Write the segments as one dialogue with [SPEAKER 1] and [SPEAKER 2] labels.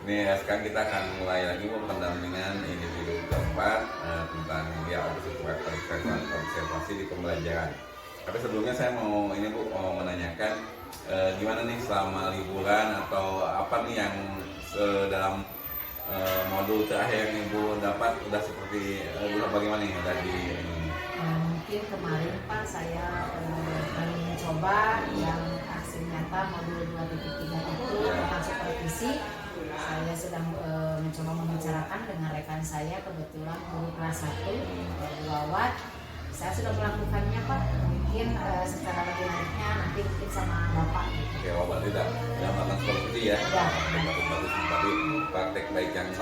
[SPEAKER 1] Nih sekarang kita akan mulai lagi pendampingan individu keempat tentang ya observasi di pembelajaran. Tapi sebelumnya saya mau ini Bu mau menanyakan gimana nih selama liburan atau apa nih yang dalam modul terakhir yang Ibu dapat udah seperti bagaimana nih tadi?
[SPEAKER 2] Mungkin kemarin Pak saya baru mencoba yang aksi nyata modul 2.3 itu tentang supervisi. Saya sedang mencoba membicarakan dengan rekan saya, kebetulan guru kelas 1 Bu Wawat. Saya sudah melakukannya Pak, mungkin secara lebih lanjutnya nanti mungkin sama Bapak.
[SPEAKER 1] Oke, Bapak tidak melakukan seperti ya. Bagus tapi praktek baik yang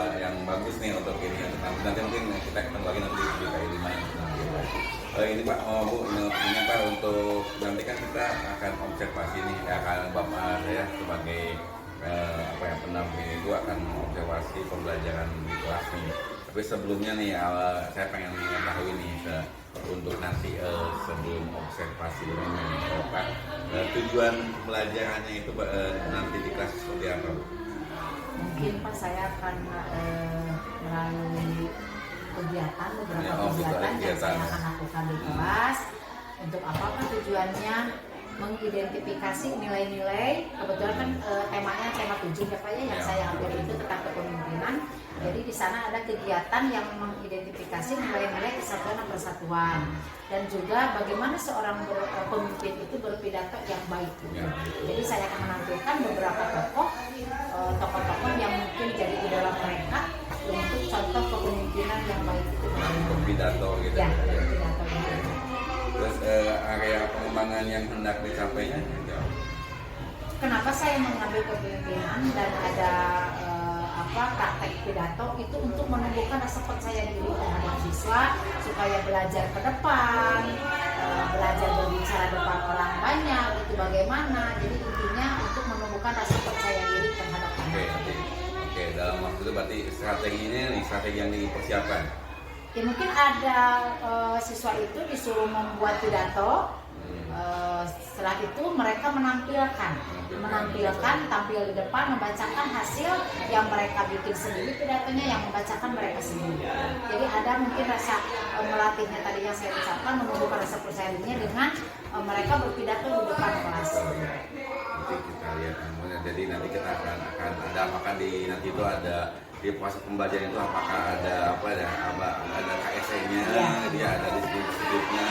[SPEAKER 1] bagus nih untuk ini. Nanti mungkin kita ketemu lagi nanti di KI 5 ini Pak, Bu, ini Pak untuk nanti kan kita akan observasi nih, akan Bapak saya sebagai pendamping itu akan observasi pembelajaran di kelas nih. Tapi sebelumnya nih saya pengen mengetahui nih untuk nanti sebelum observasi ini Pak, tujuan pembelajarannya itu nanti di kelas seperti apa Bu?
[SPEAKER 2] Mungkin Pak saya akan melalui kegiatan beberapa kegiatan yang saya akan lakukan di kelas. Untuk apakah tujuannya? Mengidentifikasi nilai-nilai, kebetulan kan temanya tema 7 ya Pak ya, yang saya ambil itu tentang kepemimpinan. Jadi di sana ada kegiatan yang mengidentifikasi nilai-nilai kesatuan dan persatuan, dan juga bagaimana seorang pemimpin itu berpidato yang baik. Jadi saya akan menampilkan beberapa tokoh-tokoh yang mungkin jadi idola mereka untuk contoh kepemimpinan yang baik itu.
[SPEAKER 1] Berpidato gitu.
[SPEAKER 2] Ya, berpidato gitu.
[SPEAKER 1] Terus area pengembangan yang hendak dicapainya
[SPEAKER 2] kenapa saya mengambil kepemimpinan dan ada praktek pidato itu untuk menumbuhkan rasa percaya diri terhadap siswa supaya belajar ke depan, belajar berbicara depan orang banyak itu bagaimana. Jadi intinya untuk menumbuhkan rasa percaya diri terhadap anak.
[SPEAKER 1] Oke, dalam waktu itu berarti strategi yang dipersiapkan.
[SPEAKER 2] Ya mungkin ada siswa itu disuruh membuat pidato. Setelah itu mereka menampilkan tampil di depan, membacakan hasil yang mereka bikin sendiri, pidatonya yang membacakan mereka sendiri. Jadi ada mungkin rasa melatihnya tadi yang saya ucapkan, menumbuhkan rasa percaya dirinya dengan mereka berpidato di depan kelas.
[SPEAKER 1] Nanti kita lihat, jadi nanti kita akan ada apakah nanti itu ada di proses pembelajaran itu apakah ada ada KSE-nya, dia ada diskusinya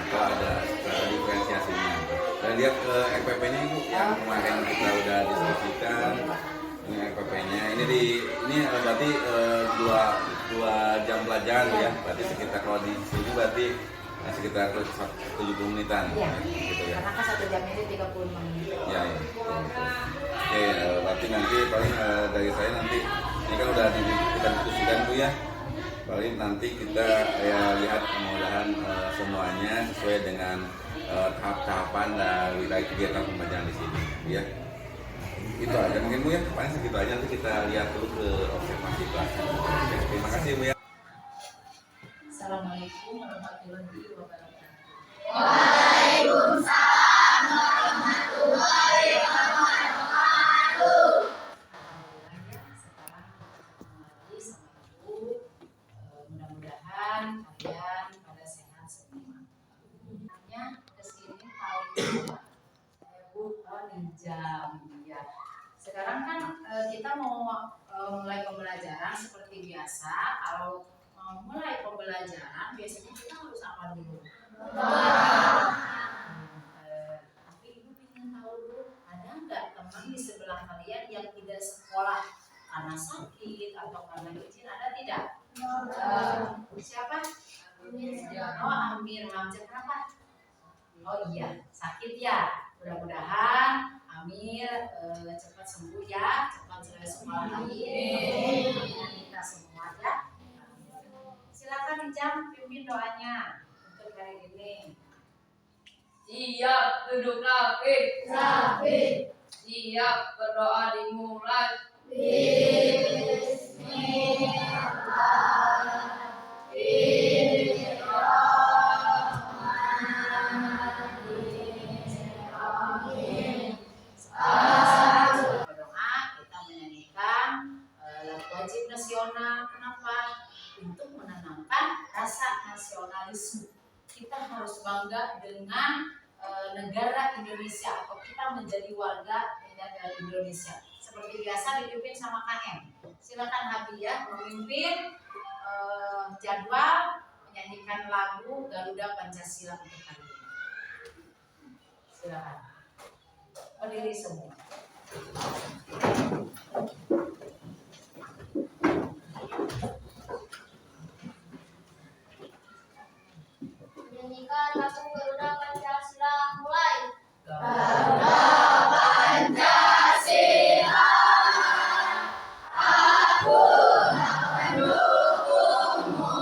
[SPEAKER 1] atau ada diferensiasinya. Dan lihat ke RPP-nya Ibu yang kemarin kita udah diskusikan. Ini RPP-nya. Ini berarti dua jam pelajaran ya. Berarti sekitar kalau di sini berarti sekitar 70 menitan.
[SPEAKER 2] Ya,
[SPEAKER 1] gitu ya.
[SPEAKER 2] Karena kan 1 jam ini 30 menit.
[SPEAKER 1] Ya. Oke, berarti nanti paling dari saya nanti ini kan udah kita diskusikan Bu ya. Paling nanti kita lihat mudah-mudahan semuanya sesuai dengan tahap-tahapan dari kegiatan pembelajaran di sini ya. Itu aja mungkin Bu ya, paling segitu aja, nanti kita lihat dulu ke observasi kelas. Terima kasih Bu ya.
[SPEAKER 2] Assalamualaikum warahmatullahi wabarakatuh.
[SPEAKER 3] Waalaikumsalam warahmatullahi wabarakatuh.
[SPEAKER 2] Sekarang lagi sama Ibu, mudah-mudahan kalian pada sehat semua. Hanya kesini tahun kedua, saya Bu ninjam ya. Sekarang kan kita mau mulai pembelajaran seperti biasa. Kalau mau mulai pembelajaran biasanya kita harus apa dulu? Tapi Ibu ingin tahu dulu, ada nggak teman di sebelah kalian yang tidak sekolah karena sakit atau karena izin, ada tidak? Siapa? Oh, Amir. Hamzah kenapa? Oh iya, sakit ya. Mudah-mudahan Amir cepat sembuh ya, cepat sekolah lagi. Kita semua ya. Silakan Ijam, pimpin doanya untuk hari ini.
[SPEAKER 3] Siap duduk rapi. Siap berdoa dimulai.
[SPEAKER 2] Berdoa, kita menyanyikan nasional. Kenapa? Untuk menanamkan rasa nasionalisme. Kita harus bangga dengan negara Indonesia, atau kita menjadi warga negara Indonesia. Seperti biasa dipimpin sama KM. Silakan Habibie memimpin jadwal menyanyikan lagu Garuda Pancasila untuk hari ini. Silakan. Berdiri semua.
[SPEAKER 3] Menyanyikan lagu Garuda Pancasila mulai.
[SPEAKER 2] Garuda
[SPEAKER 3] Pancasila, aku mendukungmu.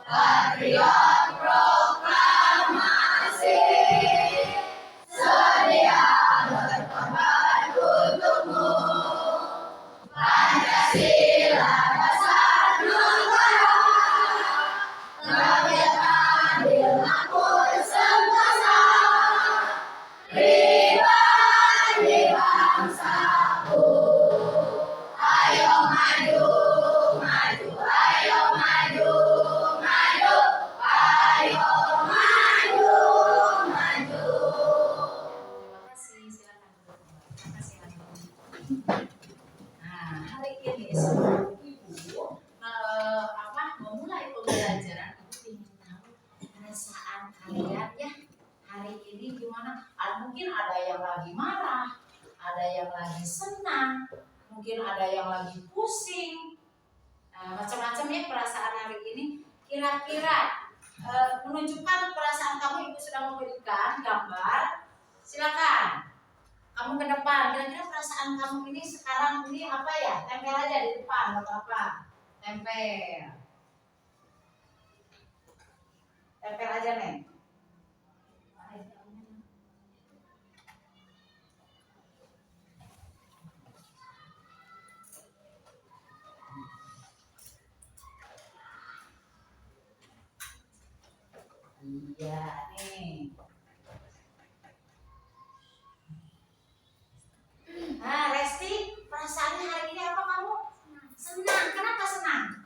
[SPEAKER 3] Patriot proklamasi, sedia berkorban untukmu. Pancasila dasar negara, rakyat adil makmur sentosa. Pribadi bangsaku, ayo maju, maju, ayo maju, maju, ayo maju, maju.
[SPEAKER 2] Terima kasih, silakan. Terima kasih. Nah, hari ini sebelum Ibu memulai pembelajaran, Ibu ingin tahu perasaan kalian ya. Hari ini gimana? Mungkin ada yang lagi marah, ada yang lagi senang, mungkin ada yang lagi pusing. Macam-macam ya perasaan hari ini. Kira-kira menunjukkan perasaan kamu, Ibu sudah memberikan gambar. Silakan. Kamu ke depan. Kira-kira perasaan kamu ini sekarang ini apa ya? Tempel aja di depan atau apa? Tempel. Tempel aja, Neng. Iya, nih. Nah, Resti, perasaannya hari ini apa kamu? Senang. Kenapa senang?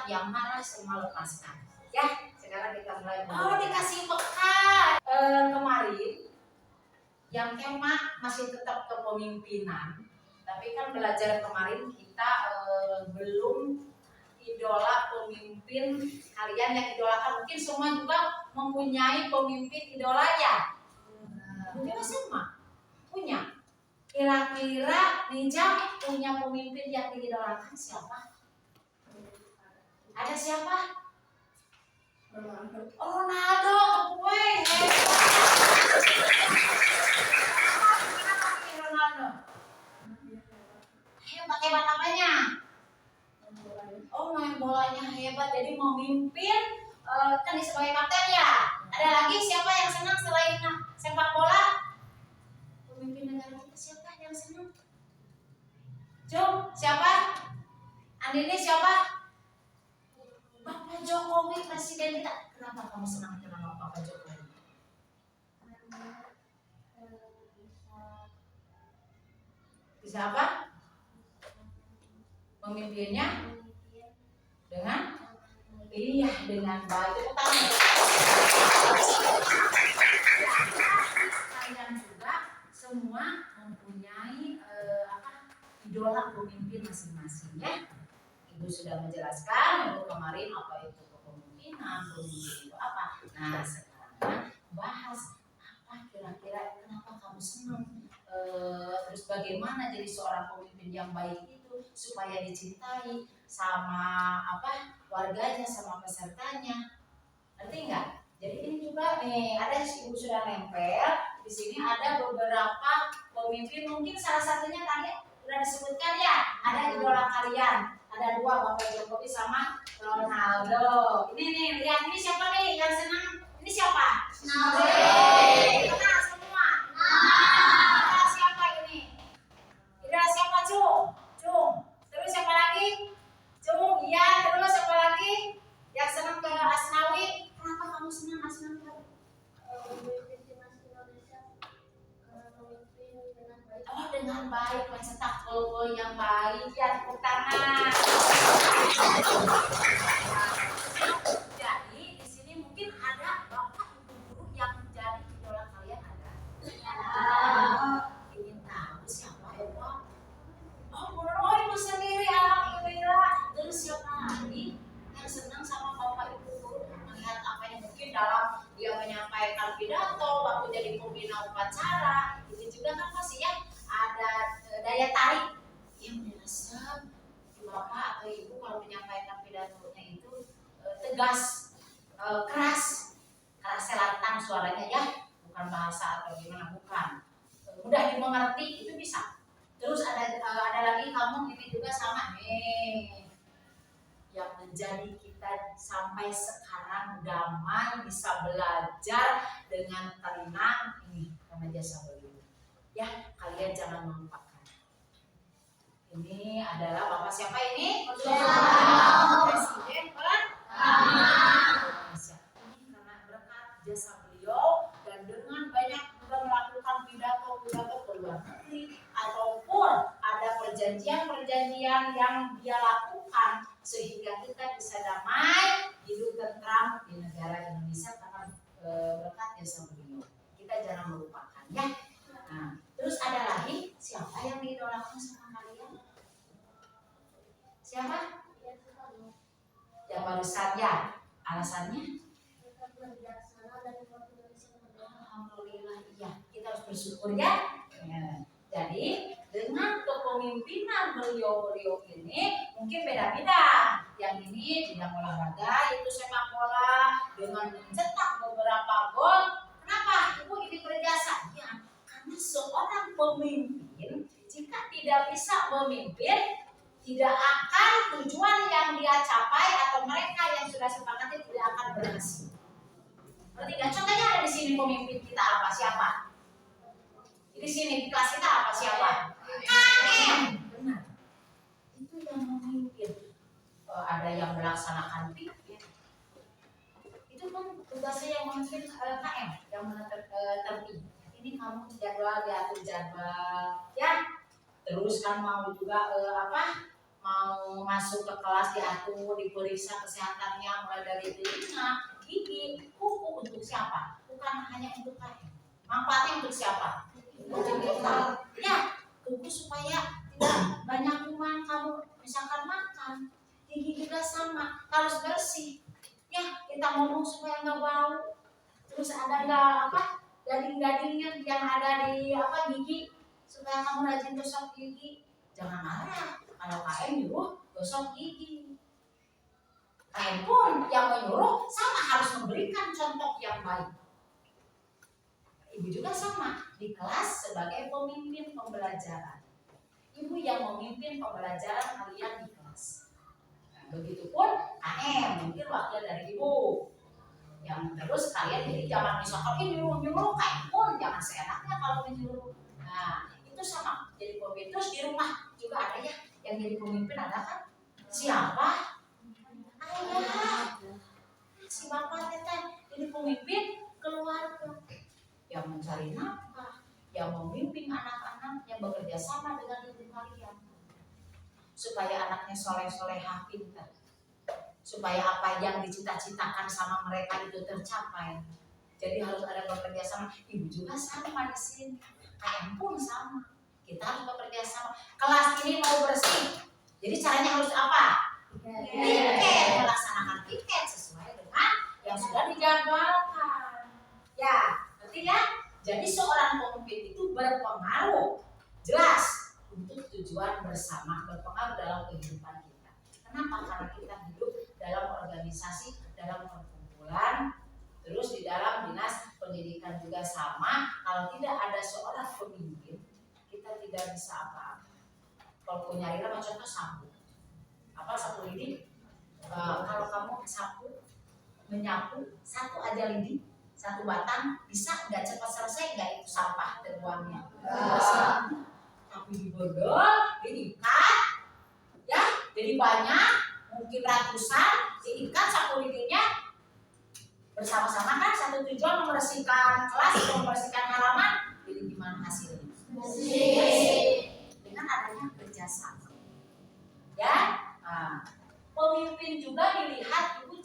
[SPEAKER 2] Yang marah semua lepaskan. Ya, sekarang kita mulai. Oh, dikasih bekal. Kemarin, yang tema masih tetap kepemimpinan. Tapi kan belajar kemarin kita belum idola pemimpin kalian yang idolakan. Mungkin semua juga mempunyai pemimpin idola ya. Mungkin semua punya. Kira-kira Ninja punya pemimpin yang diidolakan siapa? Ada siapa? Ronaldo, gue Ronaldo. Hebat apanya? Oh, main bolanya hebat, jadi memimpin kan sebagai kapten ya. Ada lagi siapa yang senang selain sepak bola? Pemimpin negara kita siapa yang senang? Jom, siapa? Andini siapa? Bapak Jokowi, presiden kita. Kenapa kamu senang dengan Bapak Jokowi? Bisa apa? Memimpinnya dengan dengan baik. Tepuk tangan. Kalian juga semua mempunyai idola pemimpin masing-masing ya. Ibu sudah menjelaskan untuk kemarin apa itu kepemimpinan, pemimpin itu apa. Nah, sekarang bahas apa kira-kira kenapa kamu senang, terus bagaimana jadi seorang pemimpin yang baik itu supaya dicintai sama warganya, sama pesertanya. Ngerti nggak? Jadi ini juga nih ada Ibu sudah nempel di sini, ada beberapa pemimpin, mungkin salah satunya tadi sudah disebutkan ya, ada idola kalian. Ada dua, Bapak Jokowi sama Ronaldo. Ini nih, lihat ini siapa nih yang senang? Ini siapa? Nabi. Kenal semua. Idola siapa ini? Idola siapa, Cung? Terus siapa lagi? Cung, iya. Terus siapa lagi? Yang senang ke Asnawi. Kenapa kamu senang Asnawi? Oh, dengan baik, mencetak gol yang baik. Ya, tepuk tangan. Jadi di sini mungkin ada bapak ibu guru yang menjadi idola kalian ada. Ingin tahu siapa ya Pak? Oh, menurut ibu sendiri alhamdulillah. Terus siapa lagi yang senang sama bapak ibu guru melihat apa yang mungkin dalam dia menyampaikan pidato waktu jadi pembina upacara itu juga kan pasti ya ada daya tarik yang dirasa bapak atau ibu kalau menyampaikan pidatonya itu tegas, keras, lantang suaranya ya, bukan bahasa atau gimana, bukan, mudah dimengerti itu bisa. Terus ada lagi kamu ini juga sama nih yang menjadi kita sampai sekarang damai bisa belajar dengan tenang ini karena jasa beliau. Ya kalian jangan melupakan. Ini adalah Bapak siapa ini? Presiden Indonesia. Ini karena berkat jasa beliau dan dengan banyak juga melakukan pidato ke luar negeri ataupun ada perjanjian yang dia lakukan sehingga kita bisa damai, hidup tentram di negara Indonesia karena berkat jasa beliau. Kita jangan melupakan ya. Nah, terus ada lagi siapa yang diidolakan sama kalian? Siapa? Yang barusan ya. Alasannya? Alhamdulillah iya. Kita harus bersyukur ya. Jadi dengan kepemimpinan beliau ini mungkin beda-beda. Yang ini bidang olahraga itu sepak bola dengan mencetak beberapa gol. Kenapa? Ibu ini berjasa. Ya, karena seorang pemimpin jika tidak bisa memimpin tidak akan tujuan yang dia capai atau mereka yang sudah sepakati tidak akan berhasil. Berarti kan contohnya ada di sini pemimpin kita apa? Siapa? Di sini di kelas kita apa? Siapa? KM. Benar. Itu yang memimpin. Ada yang melaksanakan pikir. Itu kan tugasnya yang memimpin KM yang tertib. Ini kamu jadwal diatur jadwal, ya. Terus kan mau juga mau masuk ke kelas diatur, diperiksa kesehatannya mulai dari telinga, gigi, kuku untuk siapa? Bukan hanya untuk KM. Manfaatnya untuk siapa? Untuk kita. Ya, kuku supaya tidak banyak kuman kamu misalkan makan. Gigi juga sama, harus bersih. Ya, kita ngomong supaya nggak bau. Terus ada nggak gading-gadingnya yang ada di gigi supaya kamu rajin gosok gigi. Jangan marah kalau KM nyuruh gosok gigi. KM pun yang menyuruh sama harus memberikan contoh yang baik. Ibu juga sama di kelas sebagai pemimpin pembelajaran. Ibu yang memimpin pembelajaran kalian di kelas. Nah, begitupun KM mungkin wakil dari ibu. Yang terus kalian jadi jangan misalkan nyuruh KM pun jangan seenaknya kalau menyuruh. Nah itu sama jadi pemimpin. Terus di rumah juga ada ya yang jadi pemimpin ada kan? Siapa? Ayah. Si bapak teteh jadi pemimpin keluarga yang mencari nafkah, yang memimpin anak-anaknya bekerja sama dengan ibu kalian supaya anaknya soleh-solehah pintar, supaya apa yang dicita-citakan sama mereka itu tercapai. Jadi harus ada bekerja sama. Ibu juga sama di sini. KM pun sama. Kita harus bekerja sama. Kelas ini mau bersih. Jadi caranya harus apa? Piket. Melaksanakan piket sesuai dengan yang sudah dijadwalkan. Ya, ngerti ya? Jadi seorang pemimpin itu berpengaruh jelas untuk tujuan bersama, berpengaruh dalam kehidupan kita. Kenapa? Karena kita hidup dalam organisasi, dalam perkumpulan, terus di dalam dinas pendidikan juga sama. Kalau tidak ada seorang pemimpin, kita tidak bisa apa-apa. Kalau punya nyari nama contoh sapu. Apa sapu lidi? Kalau kamu sapu, menyapu satu aja lidi, satu batang, bisa nggak cepat selesai nggak itu sampah terbuangnya? Tapi dibodol, diikat, ya, jadi banyak, mungkin ratusan, diikat sapu lidinya bersama-sama kan satu tujuan membersihkan kelas, membersihkan halaman. Jadi gimana hasilnya? Bersih. Dengan adanya kerjasama, ya. Pemimpin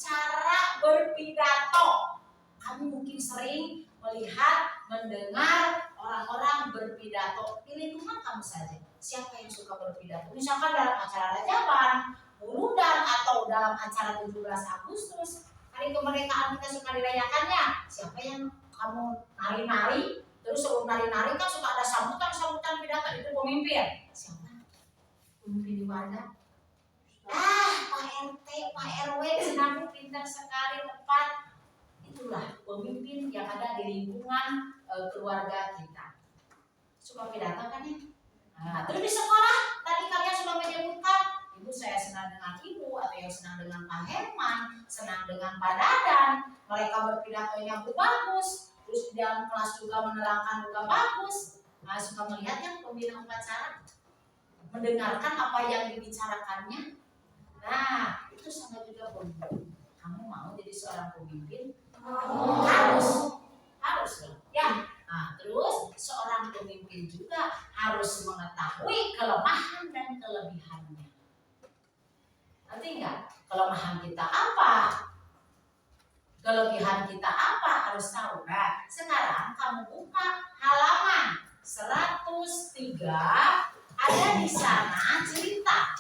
[SPEAKER 2] cara berpidato. Kamu mungkin sering melihat, mendengar orang-orang berpidato di lingkungan kamu saja. Siapa yang suka berpidato? Misalkan dalam acara rajaban, urudan, atau dalam acara 17 Agustus, hari kemerdekaan kita suka dirayakannya. Siapa yang kamu nari-nari? Terus sebelum nari-nari kan suka ada sambutan-sambutan pidato, itu pemimpin. Siapa? Pemimpin di mana? Pak RT, Pak RW, senang pintar sekali, tepat. Itulah pemimpin yang ada di lingkungan keluarga kita. Suka pidato kan ya? Nah, terus di sekolah tadi kalian sudah menyebutkan, ibu saya senang dengan ibu, atau yang senang dengan Pak Herman, senang dengan Pak Dadan. Mereka berpidatonya bagus, terus di dalam kelas juga menerangkan juga bagus. Nah, suka melihat yang pembina upacara, mendengarkan apa yang dibicarakannya. Nah, itu sama juga pemimpin. Kamu mau jadi seorang pemimpin? Harus loh. Ya. Nah, terus seorang pemimpin juga harus mengetahui kelemahan dan kelebihannya. Nanti enggak? Kelemahan kita apa? Kelebihan kita apa? Harus tahu. Nah, sekarang kamu buka halaman 103. Ada di sana cerita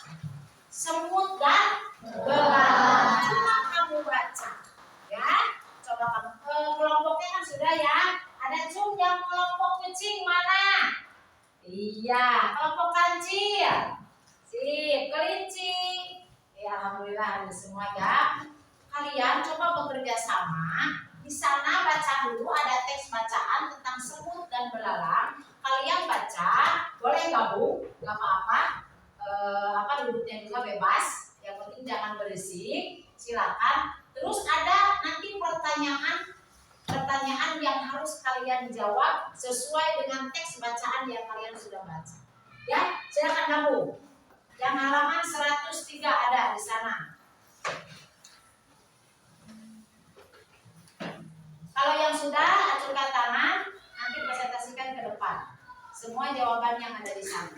[SPEAKER 2] semut dan belalang. Coba kamu baca, ya. Coba kamu kelompoknya kan sudah ya. Ada cum yang kelompok kucing mana? Iya, kelompok kancil. Sip, kelinci. Ya, alhamdulillah ada semua ya. Kalian coba bekerja sama. Di sana baca dulu, ada teks bacaan tentang semut dan belalang. Kalian baca, boleh gabung, nggak apa-apa. Duduknya juga bebas. Yang penting jangan berisik. Silakan. Terus ada nanti pertanyaan yang harus kalian jawab sesuai dengan teks bacaan yang kalian sudah baca. Ya, silakan gabung. Yang halaman 103 ada di sana. Kalau yang sudah, acungkan tangan, nanti presentasikan ke depan. Semua jawaban yang ada di sana.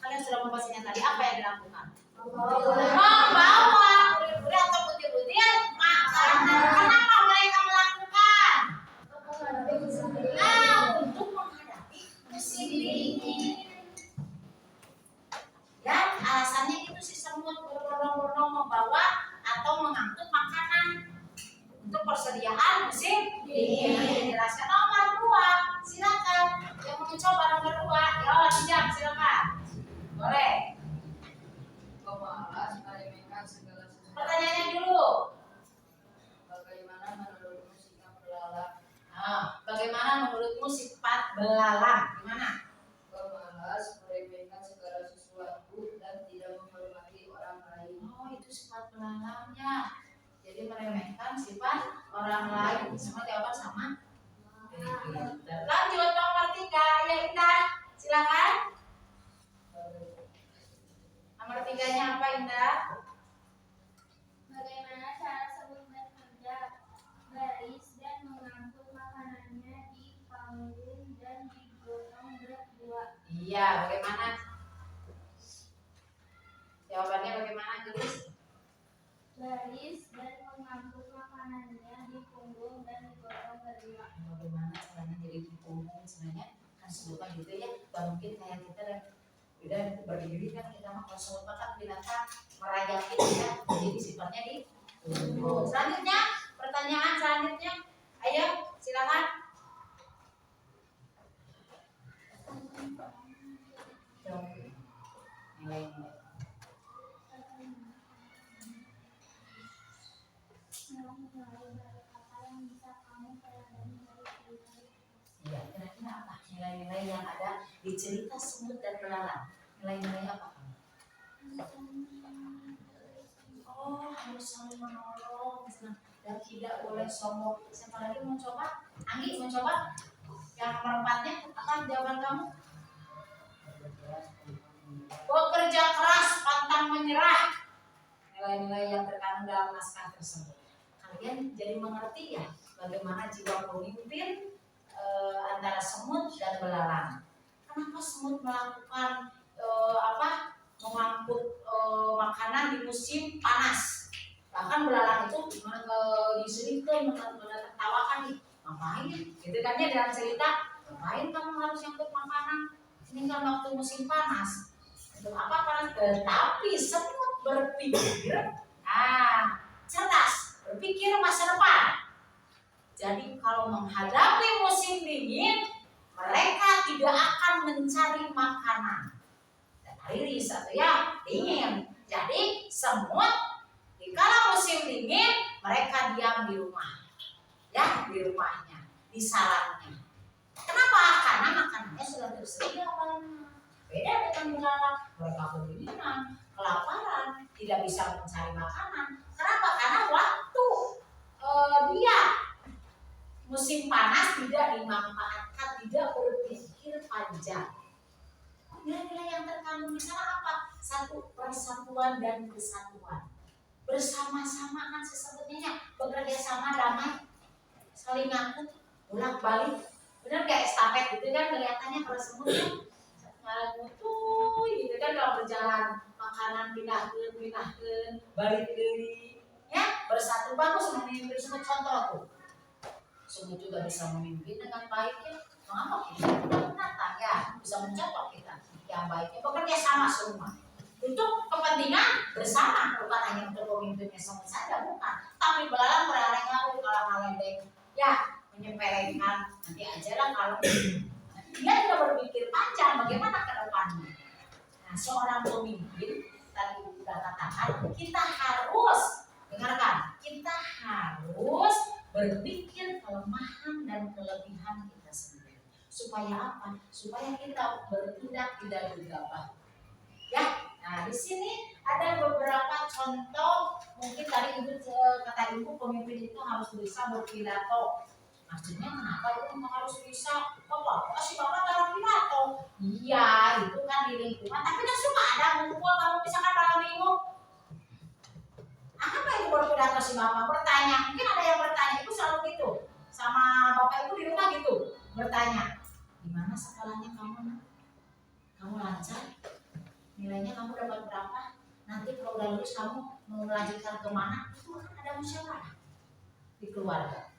[SPEAKER 2] Kalian sudah membahasnya tadi, apa yang dilakukan? Membawa kulit-kulit atau putih-putih makanan. Kenapa mereka melakukan? Nah, untuk menghadapi musim dingin. Dan alasannya itu si semut berbondong-bondong membawa atau mengangkut makanan untuk persediaan musim dingin. Jelaskan nomor 2. Silakan. Yang mau mencoba nomor 2, ya siap, silakan. Boleh.
[SPEAKER 4] Pemalas meremehkan segala sesuatu.
[SPEAKER 2] Pertanyaannya dulu.
[SPEAKER 4] Bagaimana menurutmu sikap belalang?
[SPEAKER 2] Bagaimana menurutmu sifat belalang? Gimana?
[SPEAKER 4] Pemalas meremehkan segala sesuatu dan tidak menghormati orang lain.
[SPEAKER 2] Oh, itu sifat belalangnya. Jadi meremehkan sifat orang lain. Semua jawaban sama? Lanjut nomor 3, ya Indah. Silakan. Nomor 3-nya apa, Indah?
[SPEAKER 3] Bagaimana cara semut bekerja? Baris dan mengangkut makanannya di panggung dan digotong berdua.
[SPEAKER 2] Iya, bagaimana? Jawabannya bagaimana, Gelis?
[SPEAKER 3] Baris dan mengangkut makanannya di punggung dan digotong berdua.
[SPEAKER 2] Bagaimana caranya jadi di punggung sebenarnya? Kan sebutan gitu ya. Gak mungkin kayak kita dan berdiri kan kita mah kalau semut kan binatang merayap gitu ya. Jadi sifatnya di punggung. Selanjutnya, pertanyaan selanjutnya. Ayo, silakan. Nilai-nilai. Iya, kira-kira apa nilai-nilai yang ada di cerita semut dan belalang? Nilai-nilai apa? Oh, harus saling menolong dan tidak boleh sombong. Siapa lagi mau coba? Anggi mau coba? Yang nomor 4-nya apa jawaban kamu? Bekerja keras, pantang menyerah. Nilai-nilai yang terkandung dalam naskah tersebut. Kalian jadi mengerti ya bagaimana jiwa pemimpin antara semut dan belalang. Kan kenapa semut melakukan mengangkut makanan di musim panas. Bahkan belalang itu diselingkuhin, tertawakan nih, ngapain gitu kan ya dalam cerita, ngapain kamu harus angkut makanan ini kan waktu musim panas. Untuk apa panas? Tetapi semut berpikir cerdas, berpikir masa depan. Jadi kalau menghadapi musim dingin, mereka tidak akan mencari makanan. Riris atau ya dingin. Jadi semut di kala musim dingin mereka diam di rumah, ya di rumahnya, di sarangnya. Kenapa? Karena makanannya sudah tersedia banyak. Beda dengan belalang, mereka kedinginan, kelaparan, tidak bisa mencari makanan. Kenapa? Karena waktu dia musim panas tidak dimanfaatkan, tidak berpikir panjang. Nilai-nilai yang terkandung di sana apa? Satu, persatuan dan kesatuan. Bersama-sama kan sesungguhnya bekerja sama, damai, saling ngangkut, bolak-balik. Benar gak estafet gitu kan kelihatannya kalau semut ngutuy gitu kan kalau berjalan makanan pindah-pindah balik diri ya bersatu bagus memimpin semut. Contoh tuh semut juga bisa memimpin dengan baik ya. Mengapa kita menatang ya bisa mencontoh kita yang baiknya bekerja sama semua untuk kepentingan bersama, bukan hanya untuk pemimpinnya semut saja, bukan, tapi belalang beralih-alih kalau ngalendeng ya menyepelekan nanti aja lah kalau dia tidak berpikir panjang bagaimana ke depannya. Nah, seorang pemimpin tadi sudah katakan kita harus dengarkan, kita harus berpikir kelemahan dan kelebihan kita sendiri. Supaya apa? Supaya kita bertindak tidak gegabah. Ya, nah di sini ada beberapa contoh. Mungkin tadi ibu kata ibu pemimpin itu harus bisa berpidato. Maksudnya kenapa itu harus bisa? Bapak sih bapak dalam pidato. Iya, itu kan di lingkungan. Tapi kan suka ada ngumpul kamu misalkan dalam minggu. Apa itu berpidato si bapak? Bertanya. Mungkin ada yang bertanya. Ibu selalu gitu. Sama bapak ibu di rumah gitu. Bertanya. Gimana sekolahnya kamu? Kamu lancar? Nilainya kamu dapat berapa? Nanti kalau udah lulus kamu mau melanjutkan kemana? Itu kan ada musyawarah di keluarga.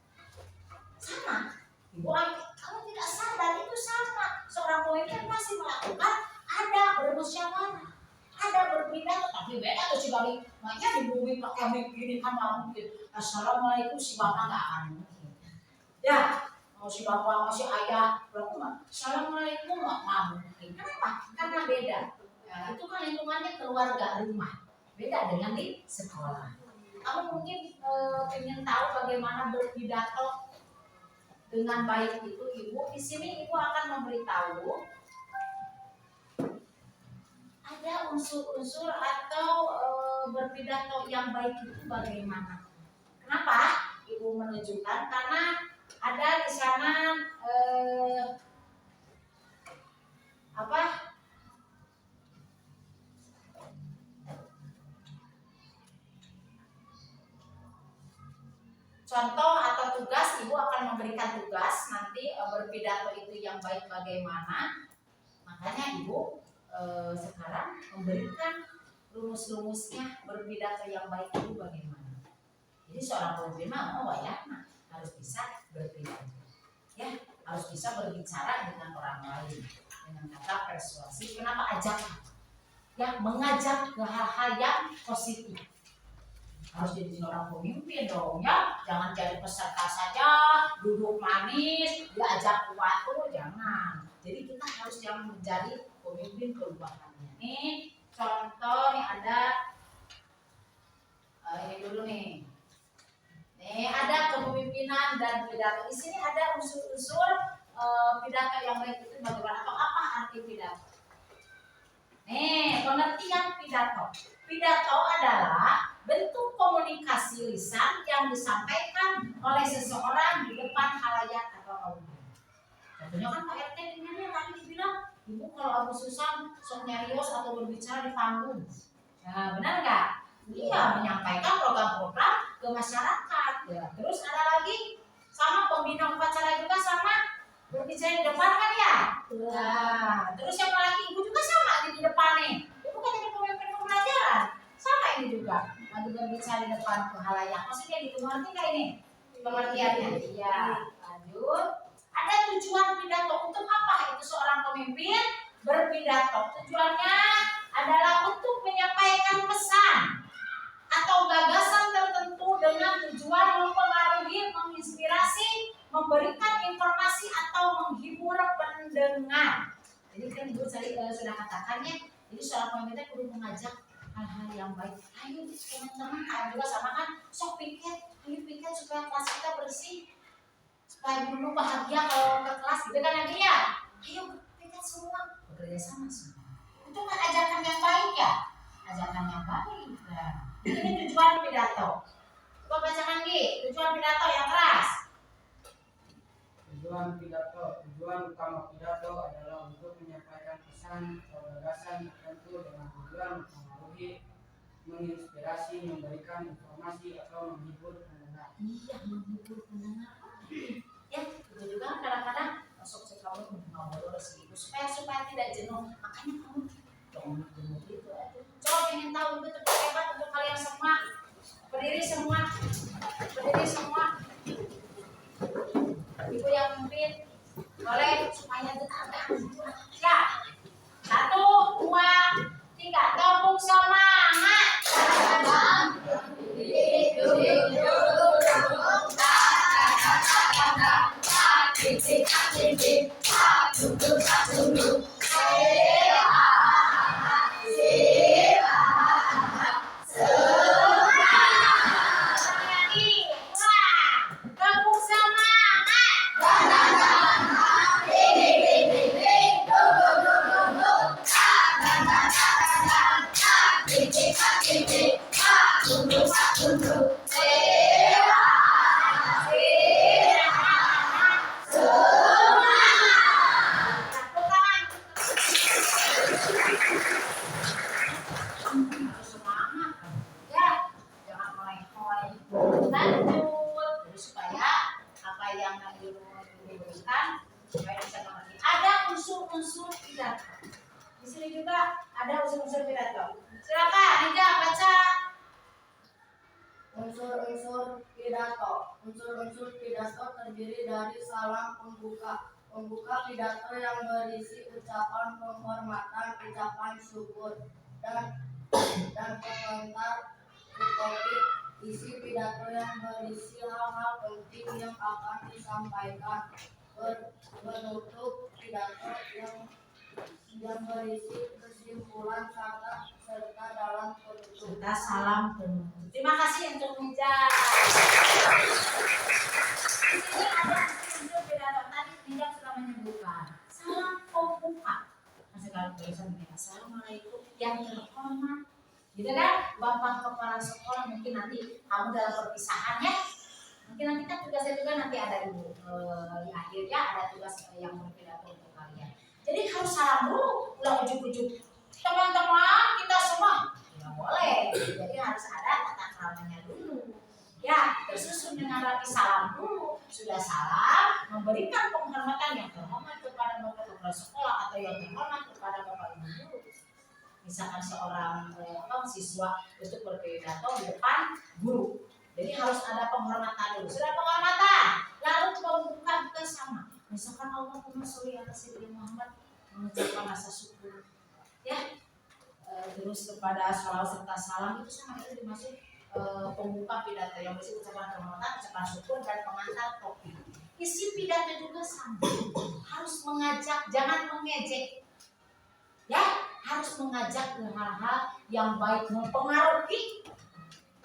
[SPEAKER 2] Sama, ibu kamu tidak sadar itu sama. Seorang pemimpin masih melakukan ada bermusyawarah, ada berpidato, tapi beda tuh si balik. Makanya di bumi pakai mic gini kan nggak mungkin. Assalamualaikum si bapak nggak akan mungkin. Ya, mau si bapak mau si ayah, berapa? Assalamualaikum nggak mungkin. Kenapa? Karena beda. Ya, itu kan lingkungannya keluarga rumah, beda dengan di sekolah. Kamu mungkin ingin tahu bagaimana berpidato dengan baik itu ibu. Di sini ibu akan memberitahu ada unsur-unsur atau berpidato yang baik itu bagaimana. Kenapa ibu menunjukkan? Karena ada di sana contoh atau tugas. Ibu akan memberikan tugas nanti berpidato itu yang baik bagaimana. Makanya ibu sekarang memberikan rumus-rumusnya berpidato yang baik itu bagaimana. Jadi seorang pemimpin ya harus bisa berpidato, ya harus bisa berbicara dengan orang lain dengan kata persuasi. Kenapa ajak? Ya mengajak ke hal-hal yang positif. Harus jadi seorang pemimpin dong ya, jangan jadi peserta saja, duduk manis, diajak waktu, jangan. Jadi kita harus yang menjadi pemimpin perubahannya. Nih contoh nih ada ini dulu nih. Nih ada kepemimpinan dan pidato. Di sini ada unsur-unsur pidato yang baik itu bagaimana atau apa arti pidato. Nih pengertian pidato. Pidato adalah bentuk komunikasi lisan yang disampaikan oleh seseorang di depan khalayak atau audiens. Contohnya kan Pak RT dengannya tadi dibilang, ibu kalau aku susah sok nyarios atau berbicara di panggung. Nah, benar nggak? Iya, menyampaikan program-program ke masyarakat. Ya. Terus ada lagi sama pembina upacara juga sama berbicara di depan kan ya? Nah, terus yang lagi ibu juga sama di depan nih. Ibu kan jadi pemimpin pembelajaran. Sama ini juga. Lagi berbicara di depan ke halayak. Maksudnya gitu, ngerti nggak ini? Pengertiannya. Iya. Lanjut. Ada tujuan pidato untuk apa? Itu seorang pemimpin berpidato. Tujuannya adalah untuk menyampaikan pesan atau gagasan tertentu dengan tujuan mempengaruhi, menginspirasi, memberikan informasi atau menghibur pendengar. Jadi kan ibu tadi sudah katakannya, jadi seorang pemimpin perlu mengajak hal-hal yang baik. Ayo teman-teman, ayo juga sama kan, sok piket, ayo piket supaya kelas kita bersih, supaya dulu bahagia kalau ke kelas gitu kan nanti ya. Ayo piket semua, bekerja sama semua. Itu kan ajakan yang baik ya, ajakan yang baik. Nah, ini tujuan pidato. Coba bacakan Gi, tujuan pidato yang keras.
[SPEAKER 5] Tujuan utama pidato adalah untuk menyampaikan pesan atau gagasan tertentu dengan tujuan mempengaruhi, menginspirasi, memberikan informasi atau menghibur pendengar.
[SPEAKER 2] Iya, menghibur pendengar. Ya, itu juga kadang-kadang masuk kamu ngobrol seribu supaya tidak jenuh. Makanya kamu jangan jenuh gitu aja. Coba pengen tahu itu hebat untuk kalian semua. Berdiri semua. Ibu yang memimpin boleh supaya tetap ya. 1, 2, 3, tepuk semangat. Tepuk semangat. Unsur-unsur pidato. Di sini juga ada unsur-unsur pidato. Silakan, Nija baca.
[SPEAKER 4] Unsur-unsur pidato terdiri dari salam pembuka. Pembuka pidato yang berisi ucapan penghormatan, ucapan syukur, dan komentar topik. Isi pidato yang berisi hal-hal penting yang akan disampaikan. Penutup pidato yang berisi kesimpulan serta dalam penutup.
[SPEAKER 2] Serta salam penutup. Terima kasih untuk Nija. Di sini ada unsur pidato. Tadi Nija sudah menyebutkan salam pembuka. Nah, sekarang tulisan begini, Assalamualaikum yang terhormat. Gitu kan, Bapak Kepala Sekolah, mungkin nanti kamu dalam perpisahannya. Mungkin nanti kan tugasnya juga nanti ada ibu di akhirnya ada tugas yang berpidato untuk kalian. Jadi harus salam dulu, udah ujuk-ujuk teman-teman kita semua. Tidak boleh. Jadi harus ada tata keramanya dulu. Ya, tersusun dengan rapi salam dulu. Sudah salam, memberikan penghormatan yang terhormat kepada Bapak Kepala Sekolah atau yang terhormat kepada Bapak Ibu guru. Misalkan seorang siswa untuk berpidato di depan guru. Jadi harus ada penghormatan dulu. Sudah penghormatan, lalu pembuka juga sama. Misalkan Allahumma sholli ala sayyidina Muhammad, mengucapkan rasa syukur. Ya, terus kepada sholawat serta salam itu sama, itu dimaksud pembuka pidato yang berisi ucapan penghormatan, ucapan syukur dan pengantar topik. Isi pidato juga sama, harus mengajak, jangan mengejek. Ya, harus mengajak ke hal-hal yang baik, mempengaruhi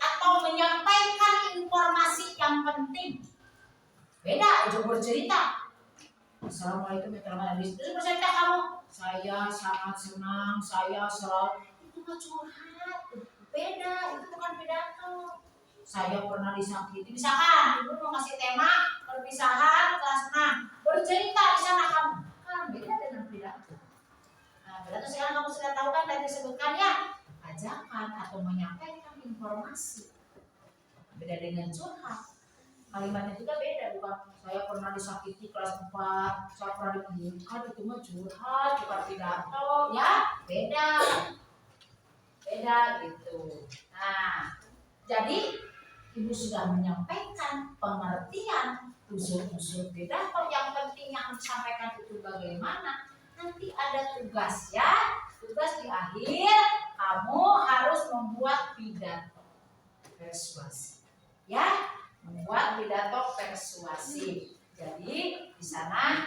[SPEAKER 2] atau menyampaikan informasi yang penting. Beda, itu bercerita. Assalamualaikum warahmatullahi wabarakatuh. Terus bercerita kamu, saya sangat senang, saya selalu, itu nggak curhat. Beda, itu bukan pidato. Saya pernah disakiti. Misalkan ibu mau ngasih tema perpisahan kelas 6, bercerita di sana kamu. Kan beda dengan pidato. Nah, pidato sekarang kamu sudah tahu kan tadi disebutkan ya, ajakan atau menyampaikan informasi. Beda dengan curhat. kalimatnya juga beda, bukan saya pernah disakiti kelas 4, saya pernah dipukul, itu mah curhat, bukan pidato, ya beda gitu. Nah, jadi ibu sudah menyampaikan pengertian unsur-unsur pidato. Yang penting yang disampaikan itu bagaimana. Nanti ada tugas ya, tugas di akhir kamu harus membuat pidato persuasif, ya, membuat pidato persuasif. Jadi di sana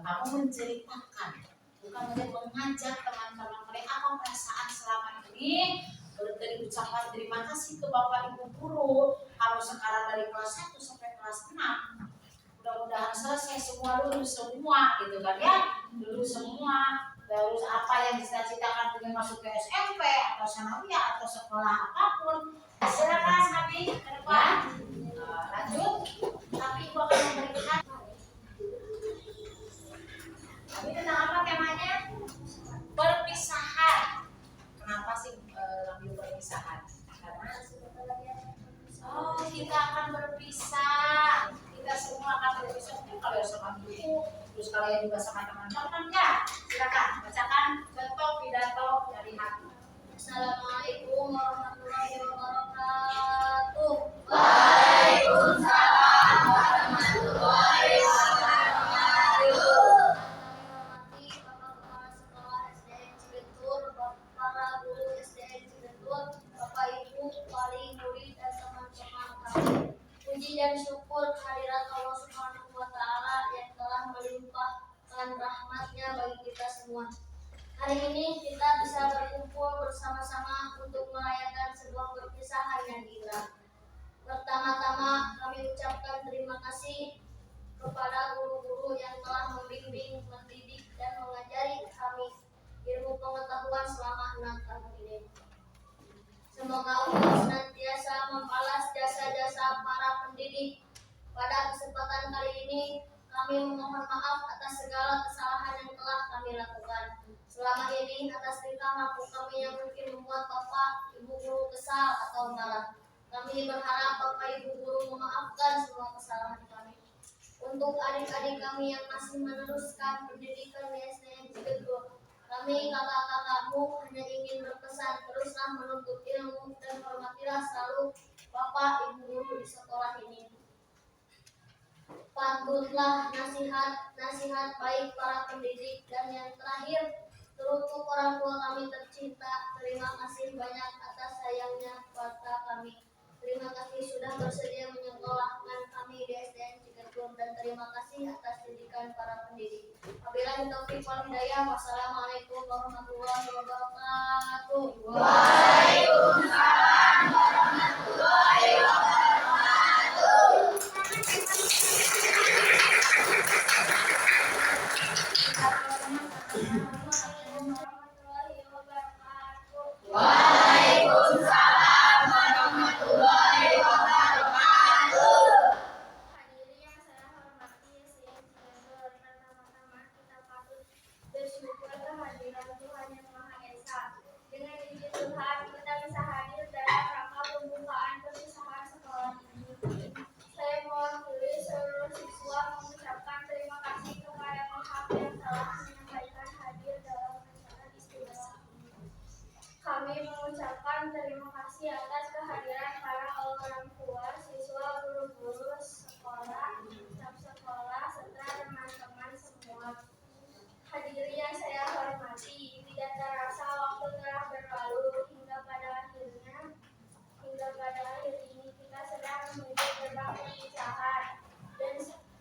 [SPEAKER 2] kamu menceritakan, bukan hanya mengajak teman-teman mereka apa perasaan selama ini dari ucapan terima kasih ke Bapak Ibu guru. Kalau sekarang dari kelas 1 sampai kelas 6, mudah-mudahan selesai semua, lulus semua gitu kan ya, lulus semua. Terus apa yang dicita-citakan dengan masuk ke SMP atau sanawiyah atau sekolah apapun, silakan Abi ke depan. Lanjut, tapi Ibu akan memberikan. Abi tentang apa temanya? Perpisahan. Kenapa sih ambil perpisahan? Karena kita akan berpisah. Kita semua akan berpisah. Mungkin kalau sama ibu, terus kalian juga sama teman-teman ya. Silakan bacakan contoh pidato dari hati.
[SPEAKER 4] Assalamualaikum warahmatullahi wabarakatuh.
[SPEAKER 3] Waalaikumsalam warahmatullahi wabarakatuh.
[SPEAKER 4] Kami hormati Bapak Kepala Sekolah SDN Cigentur, para guru SDN Cigentur, Bapak Ibu, wali murid dan teman-teman kami. Puji dan syukur kehadirat Allah Subhanahu wa Ta'ala yang telah melimpahkan rahmatnya bagi kita semua. Hari ini kita bisa berkumpul bersama-sama untuk merayakan sebuah perpisahan yang indah. Pertama-tama kami ucapkan terima kasih kepada guru-guru yang telah membimbing, mendidik, dan mengajari kami ilmu pengetahuan selama 6 tahun ini. Semoga Allah senantiasa membalas jasa-jasa para pendidik. Pada kesempatan kali ini, kami memohon maaf atas segala kesalahan yang telah kami lakukan. Selama ini atas tingkah laku kami yang mungkin membuat Bapak Ibu guru kesal atau marah. Kami berharap Bapak Ibu guru memaafkan semua kesalahan kami. Untuk adik-adik kami yang masih meneruskan pendidikan di SDN Cigentur, kami kakak-kakakmu hanya ingin berpesan, teruslah menuntut ilmu dan hormatilah selalu Bapak Ibu guru di sekolah ini. Pantutlah nasihat baik para pendidik, dan yang terakhir, teruntuk orang tua kami tercinta, terima kasih banyak atas sayangnya kepada kami. Terima kasih sudah bersedia menyekolahkan kami di SDN Cigentur, dan terima kasih atas didikan para pendidik. Wabillahi taufiq wal hidayah. Wassalamualaikum warahmatullahi wabarakatuh.
[SPEAKER 3] Waalaikumsalam warahmatullahi wabarakatuh. Waalaikumsalam warahmatullahi wabarakatuh.
[SPEAKER 4] Hadirin yang saya hormati, SDN Cigentur, pertama-tama kita patut bersyukur kehadiran Tuhan Yang Maha Esa. Dengan izin Tuhan, kita bisa hadir dalam rangka pembukaan perpisahan sekolah ini. Saya mewakili seluruh siswa mengucapkan terima kasih kepada pihak yang telah menyampaikan hadir dalam acara istimewa ini. Kami mengucapkan terima kasih atas kehadiran para orang tua, siswa, guru-guru sekolah, staf sekolah, serta teman-teman semua. Hadirin yang saya hormati, tidak terasa waktu telah berlalu hingga pada akhir ini kita sedang menuju gerbang perpisahan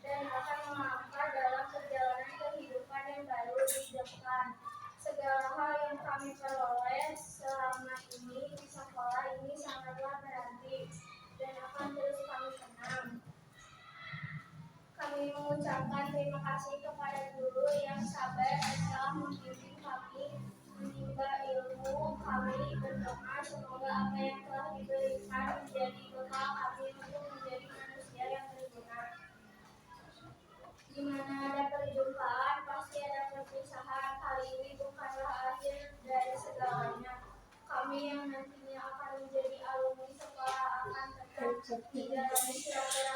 [SPEAKER 4] dan akan melangkah dalam perjalanan kehidupan yang baru di depan. Segala hal yang kami peroleh selama ini di sekolah ini sangatlah berarti dan akan terus kami kenang. Kami mengucapkan terima kasih kepada guru yang sabar dan telah membimbing kami menimba ilmu. Kami berdoa semoga apa yang telah diberikan menjadi bekal kami untuk menjadi manusia yang berguna. Di mana ada perjumpaan, pasti ada perpisahan. Kali ini bukanlah akhir dari segalanya. Kami yang nantinya akan menjadi alumni sekolah akan tetap menjalani silaturahmi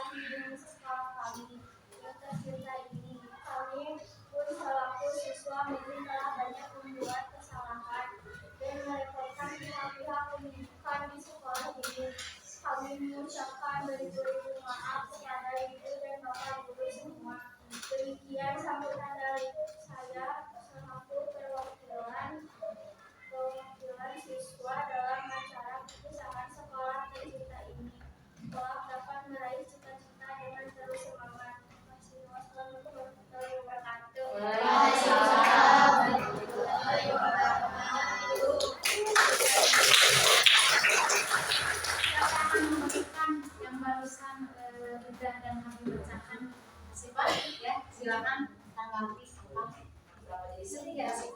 [SPEAKER 2] Berapa jadi sedih ya sih?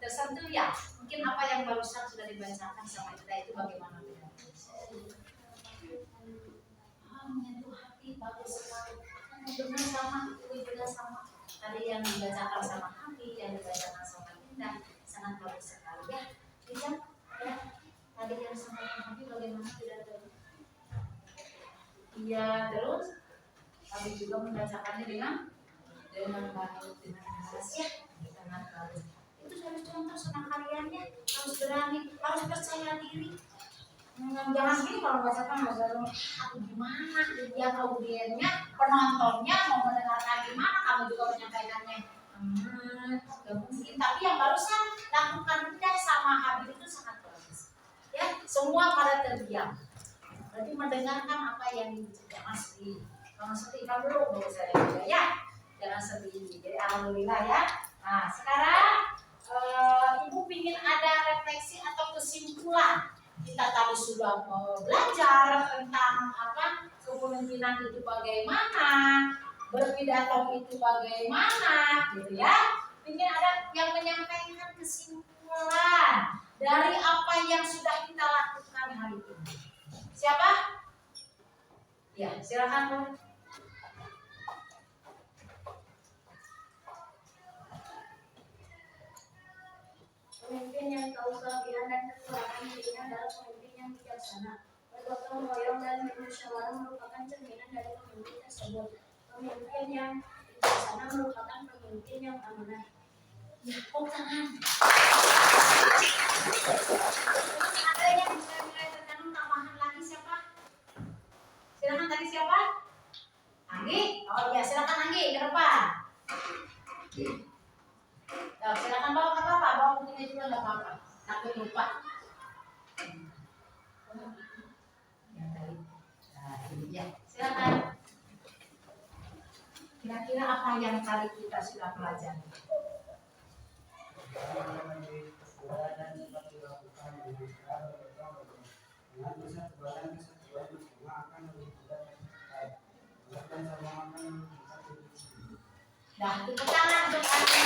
[SPEAKER 2] Tersentuh ya. Mungkin apa yang barusan sudah dibacakan sama kita itu bagaimana? Menyentuh hati bagus sekali. Benar sama, itu juga sama. Tadi yang dibacakan sama hati, yang dibacakan sama Indah, sangat bagus sekali ya. Bisa ya. Tadi yang disampaikan hati bagaimana tidak tahu. Iya terus. Kami juga membacakannya dengan baik, dengan keras ya, dengan bagus. Itu harus contoh senang kaliannya, harus berani, harus percaya diri. Jangan gini kalau bacakan aku gimana, dia audiennya, penontonnya mau mendengarkan gimana, kamu juga menyampaikannya. Gak mungkin. Tapi yang barusan lakukan Indah sama Habib itu sangat bagus. Ya, semua pada terdiam. Berarti mendengarkan apa yang jangan sedih. Jangan sedih, kamu dulu baru saya juga ya. Jangan sedih. Jadi alhamdulillah ya. Nah sekarang ibu ingin ada refleksi atau kesimpulan. Kita tadi sudah belajar tentang apa kepemimpinan itu bagaimana, berpidato itu bagaimana, gitu ya. Ingin ada yang menyampaikan kesimpulan dari apa yang sudah kita lakukan hari ini. Siapa? Ya, silakan Bu.
[SPEAKER 3] Pemimpin yang tahu kelebihan dan kekurangan dirinya adalah pemimpin yang bijaksana. Bergotong royong dan bermusyawarah merupakan cerminan dari pemimpin tersebut. Pemimpin yang bijaksana merupakan pemimpin yang amanah.
[SPEAKER 2] Ya, tangan.
[SPEAKER 3] Ada yang bisa mulai tertanam tambahan lagi siapa?
[SPEAKER 2] Silakan tadi siapa? Anggi? Oh iya, silakan Anggi ke depan. Nah, silakan bawa ke apa-apa, bawa bukunya juga nggak apa-apa. Takut lupa. Yang tadi. Nah, ini ya. Silakan. Kira-kira apa yang kali kita sudah pelajari? Nah, tepuk tangan untuk Anda.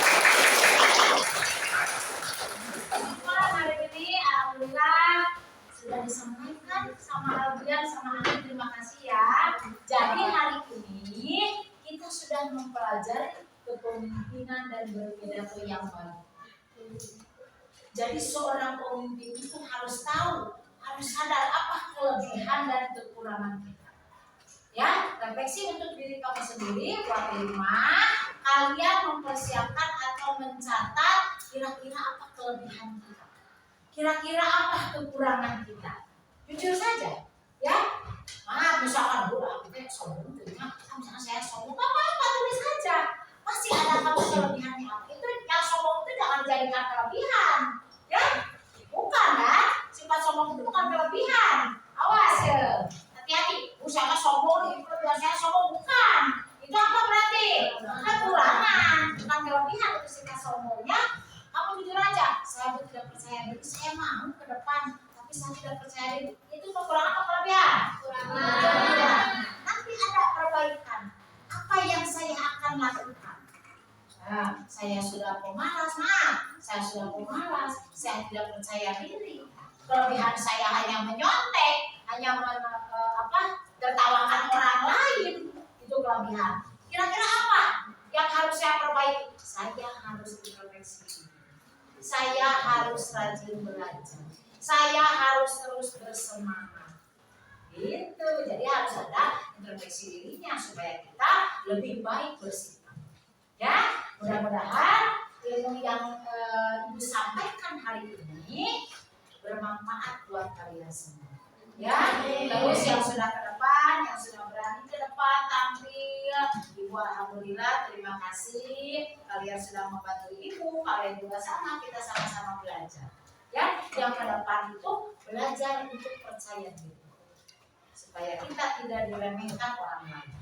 [SPEAKER 2] Hari ini alhamdulillah sudah disampaikan sama Albian sama Andi, terima kasih ya. Jadi hari ini kita sudah mempelajari kepemimpinan dan berpidato yang baik. Jadi seorang pemimpin itu harus tahu, harus sadar apa kelebihan dan kekurangan kita. Ya, refleksi untuk diri kamu sendiri buat rumah. Kalian mempersiapkan atau mencatat kira-kira apa kelebihan kita, kira-kira apa kekurangan kita. Jujur saja, ya. Maaf, misalkan aku sombong, misalkan saya sombong, apa-apa tulis saja. Pasti ada kamu kelebihannya. Itu yang sombong itu jangan jadikan kelebihan, ya. Bukan ya, sifat sombong itu bukan kelebihan. Awas ya, hati-hati. Misalkan sombong, itu biasanya sombong bukan. Itu apa berarti? Kekurangan, bukan kelebihan. Itu sifat sombongnya. Kamu jujur aja, saya tidak percaya diri, saya mau ke depan, tapi saya tidak percaya diri. Itu kekurangan atau kelebihan? Kekurangan. Nanti ada perbaikan. Apa yang saya akan lakukan? Nah, saya sudah pemalas, saya tidak percaya diri. Kelebihan saya hanya menyontek, hanya tertawakan orang lain. Itu kelebihan. Kira-kira apa yang harus saya perbaiki? Saya harus introspeksi. Saya harus rajin belajar. Saya harus terus bersemangat. Gitu. Jadi harus ada introspeksi dirinya supaya kita lebih baik bersikap. Ya, mudah-mudahan ilmu yang Ibu sampaikan hari ini bermanfaat buat kalian semua. Ya, terus yang sudah ke depan, yang sudah berani ke depan tampil, Ibu alhamdulillah terima kasih. Kalian sudah membantu Ibu, kalian juga sama, kita sama-sama belajar. Ya, yang ke depan itu belajar untuk percaya diri, supaya kita tidak diremehkan orang lain,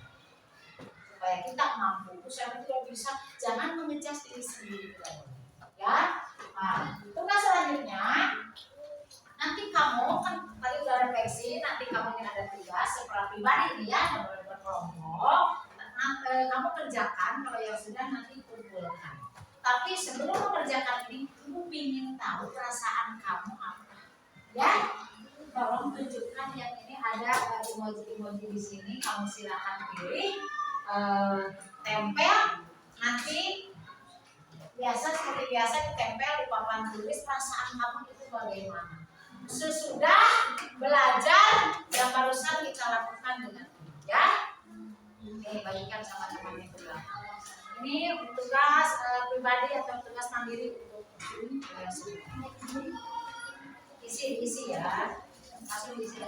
[SPEAKER 2] supaya kita mampu. Saya tidak bisa, jangan mengejek diri sendiri. Ya, nah, tugas selanjutnya. Nanti kamu kan tadi udah refleksi, nanti kamu yang ada tugas sekolah pribadi nih ya, berkelompok. Kamu kerjakan kalau yang sudah nanti dikumpulkan. Tapi sebelum mengerjakan ini, ibu ingin tahu perasaan kamu apa. Ya, tolong tunjukkan yang ini ada emoji-emoji di sini. Kamu silakan pilih, tempel. Nanti seperti biasa ditempel di papan tulis perasaan kamu itu bagaimana. Sesudah belajar yang barusan kita lakukan dengan ya. Oke, bagikan sama teman yang belah. Ini tugas pribadi atau tugas mandiri untuk isi ya, langsung isi.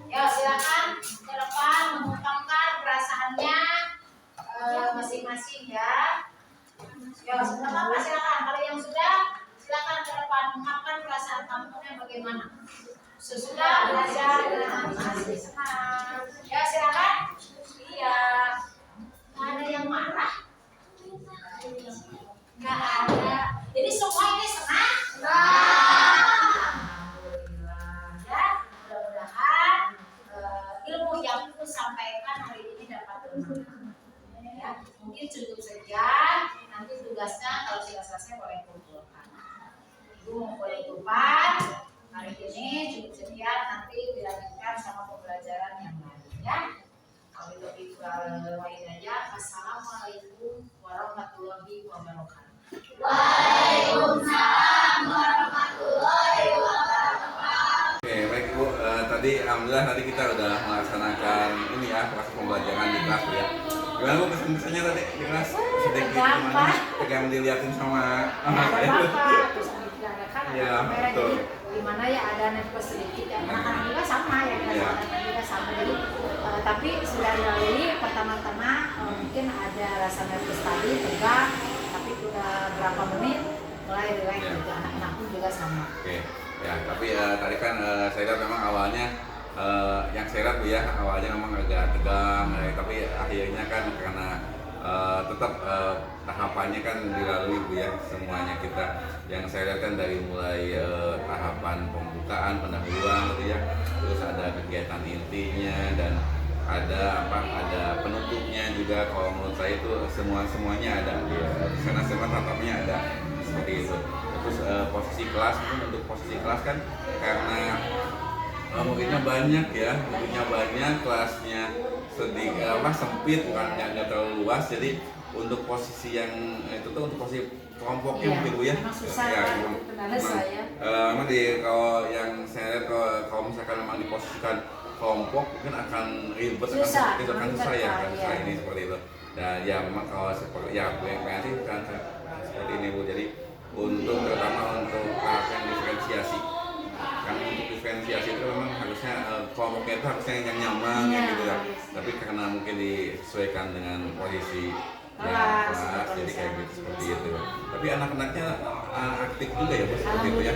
[SPEAKER 2] Ya silakan ke depan mengungkapkan perasaannya masing-masing ya. Ya silakan. Kalau yang sudah silakan ke depan mengungkapkan perasaan kamu bagaimana. Sesudah belajar dengan masih senang. Ya silakan. Iya. Nggak ada yang marah. Nggak ada. Jadi semua ini senang. Alhamdulillah. Ya mudah-mudahan ilmu yang aku sampaikan hari ini dapat bermanfaat. Ya mungkin cukup sekian. Nanti tugasnya kalau sudah selesai boleh kumpulkan. Ibu mau penutupan. Hari ini cukup sekian, nanti dilanjutkan sama pembelajaran yang lain ya. Kalau itu aja. Assalamualaikum warahmatullahi wabarakatuh.
[SPEAKER 4] Waalaikumsalam warahmatullahi wabarakatuh.
[SPEAKER 1] Oke, baik Bu. Tadi alhamdulillah tadi kita udah melaksanakan ini ya, proses pembelajaran di kelas Bu ya. Gimana Bu kesan-kesannya tadi di kelas? Sedikit gimana? Yang dilihatin sama anak saya.
[SPEAKER 2] Terus
[SPEAKER 1] Iya, betul.
[SPEAKER 2] Dimana ya ada nervous sedikit ya, anak-anak juga sama ya, anak-anak juga sama. Jadi tapi sudah dilalui pertama-tama mungkin ada rasa nervous tadi, tegang, tapi udah berapa menit mulai relax gitu. Anak-anak pun juga sama.
[SPEAKER 1] Oke, ya tapi tadi kan saya lihat memang awalnya yang saya lihat Bu ya, awalnya memang agak tegang, tapi akhirnya kan karena tetap tahapannya kan dilalui Bu ya, semuanya kita. Yang saya lihat kan dari mulai tahapan pembukaan, pendahuluan gitu ya, terus ada kegiatan intinya dan ada penutupnya juga. Kalau menurut saya itu semuanya ada di sana, semua tatapnya ada seperti itu. Terus posisi kelas, untuk posisi kelas kan karena muridnya banyak ya, kelasnya sedikit sempit, bukan nggak terlalu luas, jadi untuk posisi yang itu tuh untuk posisi kelompoknya mungkin Bu ya.
[SPEAKER 2] Memang susah
[SPEAKER 1] ya,
[SPEAKER 2] memang
[SPEAKER 1] kalau yang saya lihat kalau misalkan memang diposisikan kelompok mungkin akan ribet,
[SPEAKER 2] susah
[SPEAKER 1] ini seperti itu. Dan ya memang kalau seperti ya sih kan seperti ini Bu. Jadi terutama untuk tahap yang diferensiasi. Kan untuk diferensiasi itu memang harusnya kelompoknya itu harusnya yang nyaman gitu ya. Tapi karena mungkin disesuaikan dengan posisi kelas, jadi kayak gitu seperti itu. Tapi anak-anaknya aktif juga ya Bu seperti itu ya.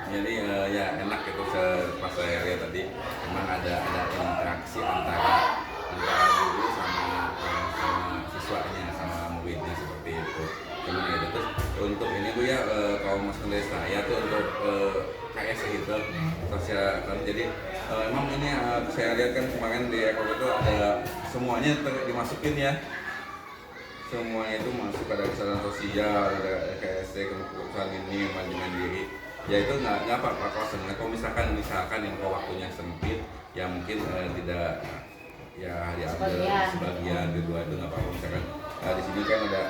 [SPEAKER 1] Jadi ya enak gitu pas saya lihat tadi memang ada interaksi antara guru sama siswanya sama muridnya seperti itu. Cuman gitu terus untuk ini Bu ya kalau masuk dari saya tuh untuk KS itu sosial. Jadi emang ini saya lihat kan kemarin di Eko itu ada semuanya dimasukin ya. Semuanya itu masuk, ada kesadaran sosial, ada KSC, kemudian ini manajemen diri. Ya itu nggak apa-apa kalau sebenarnya. Kalau misalkan yang waktunya sempit, ya mungkin tidak ya diambil sebagian kedua itu nggak apa-apa. Misalkan di sini kan ada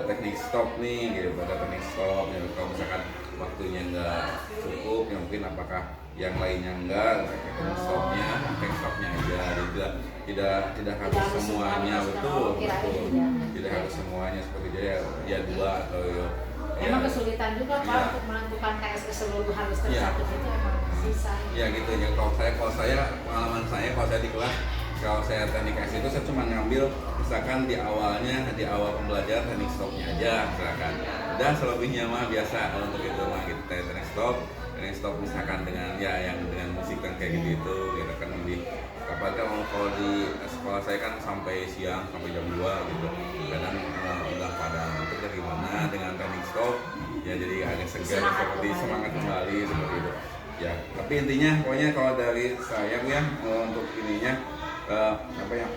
[SPEAKER 1] teknik stop nih, gitu, ada teknik stop. Ya, kalau misalkan waktunya nggak cukup, ya mungkin apakah yang lainnya enggak, teknik stopnya aja. Tidak harus semuanya betul. Tidak harus semuanya seperti itu ya dua atau
[SPEAKER 2] Emang kesulitan juga Pak untuk menentukan KS keseluruhan harus tersatu itu emang susah.
[SPEAKER 1] Ya gitu ya. Kalau saya pengalaman saya kalau saya di kelas, kalau saya teknik KS itu saya cuma ngambil misalkan di awal pembelajaran teknik stopnya aja misalkan. Dan selebihnya mah biasa untuk itu mah gitu teknik stop misalkan dengan yang dengan musik kan kayak gitu kan lebih. Apalagi kalau di sekolah saya kan sampai siang sampai jam 2 gitu. Kadang udah pada ngantuk gimana dengan teknik stop ya jadi agak segar seperti semangat kembali seperti itu. Ya, tapi intinya pokoknya kalau dari saya Bu ya, untuk ininya apa ya?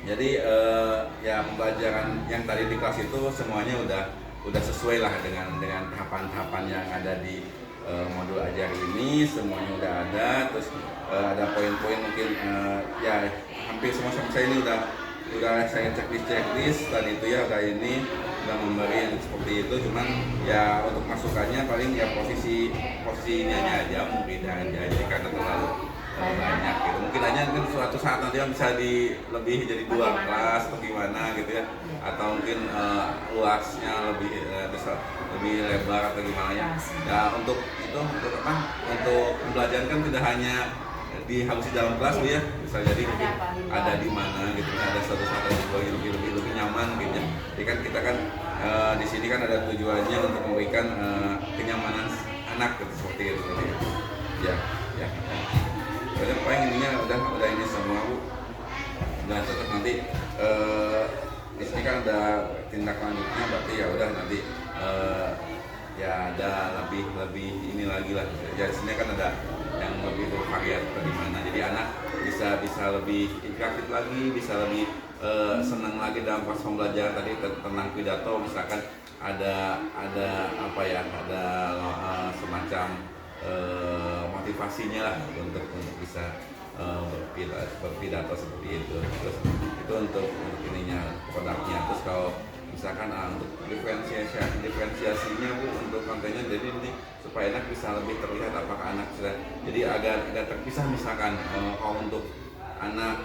[SPEAKER 1] Jadi ya pembelajaran yang tadi di kelas itu semuanya udah sesuai lah dengan tahapan-tahapan yang ada di modul ajar ini, semuanya udah ada. Terus ada poin-poin mungkin ya hampir semua sama saya ini udah saya checklist tadi itu ya, udah udah memberi yang seperti itu. Cuman ya untuk masukannya paling ya posisi ininya aja mungkin aja, jadi karena terlalu banyak gitu. Mungkin aja kan suatu saat nanti kan bisa lebih jadi 2 kelas atau gimana gitu ya, atau mungkin luasnya lebih lebar atau gimana ya. Ya untuk apa? Untuk pembelajaran kan tidak hanya harus di dalam kelas Bu ya, bisa jadi mungkin ada di mana gitu, ada suatu saat lebih nyaman gitu ya. Jadi kan kita kan di sini kan ada tujuannya untuk memberikan kenyamanan anak gitu, seperti itu gitu ya. Ya. Udah paling ininya udah ini semua Bu. Udah tetap nanti di sini kan ada tindak lanjutnya, berarti ya udah nanti ya ada lebih ini lagi lah. Ya di sini kan ada yang lebih bervariatif bagaimana, jadi anak bisa lebih interaktif lagi, bisa lebih senang lagi dalam proses pembelajaran tadi tentang pidato. Misalkan ada apa ya, ada semacam motivasinya lah untuk bisa berpidato seperti itu. Terus itu untuk ininya, produknya. Terus kalau misalkan untuk diferensiasinya Bu, untuk kontennya, jadi ini supaya anak bisa lebih terlihat apakah anak sudah jadi agak terpisah. Misalkan kalau untuk anak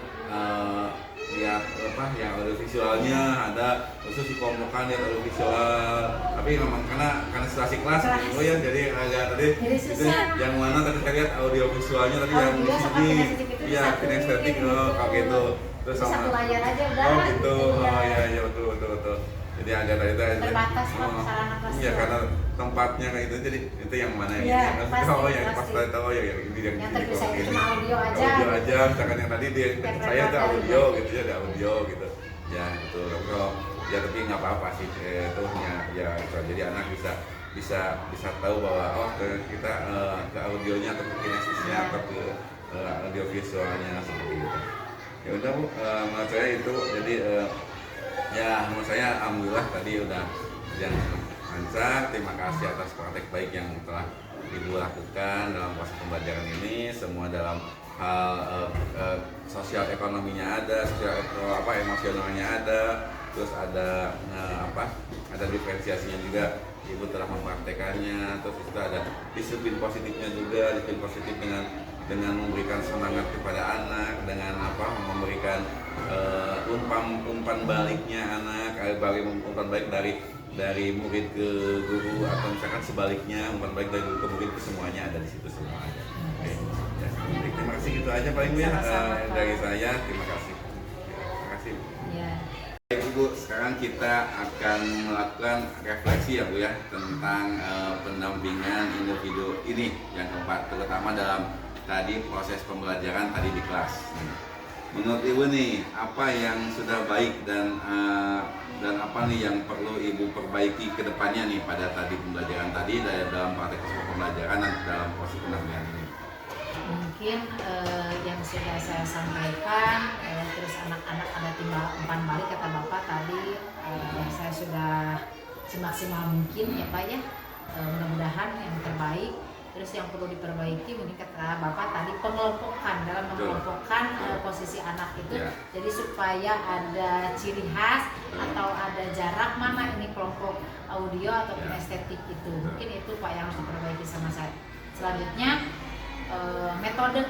[SPEAKER 1] ya apa yang audiovisualnya ada khusus dikompokan ya audiovisual, tapi memang karena situasi kelas gitu ya, jadi agak tadi itu yang mana tadi saya lihat audiovisualnya tadi yang di sini ya kinestetik kalau gitu, terus sama
[SPEAKER 2] satu layar aja udah
[SPEAKER 1] gitu ya betul. Jadi agak tadi
[SPEAKER 2] terbatas sarana kelas.
[SPEAKER 1] Iya, karena tempatnya kayak itu, jadi itu yang mana yang
[SPEAKER 2] ya,
[SPEAKER 1] ini
[SPEAKER 2] pasti,
[SPEAKER 1] yang pas tahu ya ini
[SPEAKER 2] yang terpisah itu cuma audio aja.
[SPEAKER 1] Misalkan yang tadi saya itu audio gitu ya, ada audio gitu ya, itu kalau ya, tapi nggak apa-apa sih itu ya jadi anak bisa tahu bahwa kita ke audionya atau ke kinesisnya atau ke audio visualnya seperti itu. Ya udah Bu, menurut saya itu jadi ya menurut saya alhamdulillah tadi udah yang lancar. Terima kasih atas praktek baik yang telah Ibu lakukan dalam proses pembelajaran ini, semua dalam hal sosial ekonominya ada, emosionalnya ada, terus ada ada diferensiasinya juga. Ibu telah mempraktekannya, terus itu ada disiplin positifnya juga, disiplin positif dengan memberikan semangat kepada anak, dengan memberikan umpan baliknya anak, umpan balik dari murid ke guru, atau misalkan sebaliknya umpan balik dari guru ke murid, ke semuanya ada di situ semua. Oke. Ya, terima kasih, gitu aja paling Bu ya dari saya. Terima kasih. Terima kasih.
[SPEAKER 2] Ya.
[SPEAKER 1] Baik Bu, sekarang kita akan melakukan refleksi ya Bu ya tentang pendampingan individu ini yang keempat, terutama dalam tadi proses pembelajaran tadi di kelas. Menurut Ibu nih, apa yang sudah baik dan apa nih yang perlu Ibu perbaiki ke depannya nih pada tadi pembelajaran tadi dalam praktek pembelajaran dan dalam proses pendampingan ini?
[SPEAKER 2] Mungkin yang sudah saya sampaikan, terus anak-anak ada umpan balik kata Bapak tadi, saya sudah semaksimal mungkin ya Pak ya, mudah-mudahan yang terbaik. Terus yang perlu diperbaiki mungkin kata Bapak tadi pengelompokan, dalam mengelompokkan posisi anak itu, jadi supaya ada ciri khas atau ada jarak mana ini kelompok audio atau kinestetik itu. Mungkin itu Pak yang harus diperbaiki sama saya. Selanjutnya metode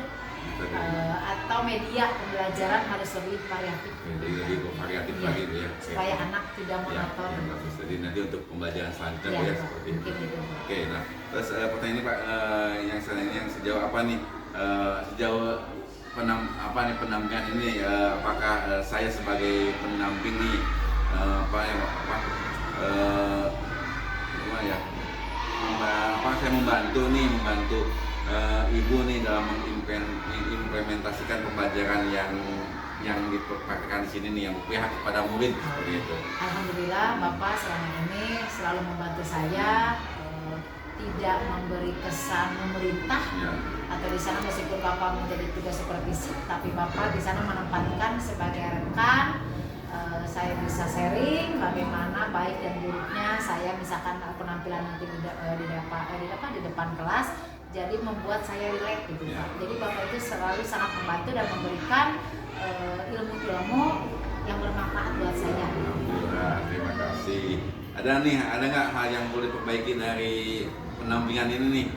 [SPEAKER 2] atau media pembelajaran harus lebih variatif.
[SPEAKER 1] Jadi lebih variatif lagi ya.
[SPEAKER 2] Supaya anak tidak monoton.
[SPEAKER 1] Ya, jadi nanti untuk pembelajaran selanjutnya ya seperti itu. Oke, nah terus pertanyaan ini Pak, yang sejauh apa nih sejauh pendampingan ini, apakah saya sebagai pendamping nih saya membantu Ibu nih dalam mengimplementasikan pembelajaran yang dipraktikkan di sini nih, yang berpihak kepada murid seperti itu.
[SPEAKER 2] Alhamdulillah Bapak selama ini selalu membantu saya tidak memberi kesan memerintah,
[SPEAKER 1] Ya.
[SPEAKER 2] atau di sana meskipun Bapak menjadi tugas supervisi, tapi Bapak di sana menempatkan sebagai rekan. Saya bisa sharing bagaimana baik dan buruknya saya, misalkan penampilan nanti di depan kelas, jadi membuat saya rileks gitu Pak. Jadi Bapak itu selalu sangat membantu dan memberikan ilmu-ilmu yang bermanfaat buat saya.
[SPEAKER 1] Alhamdulillah, terima kasih. Ada nggak hal yang boleh diperbaiki dari pendampingan ini nih?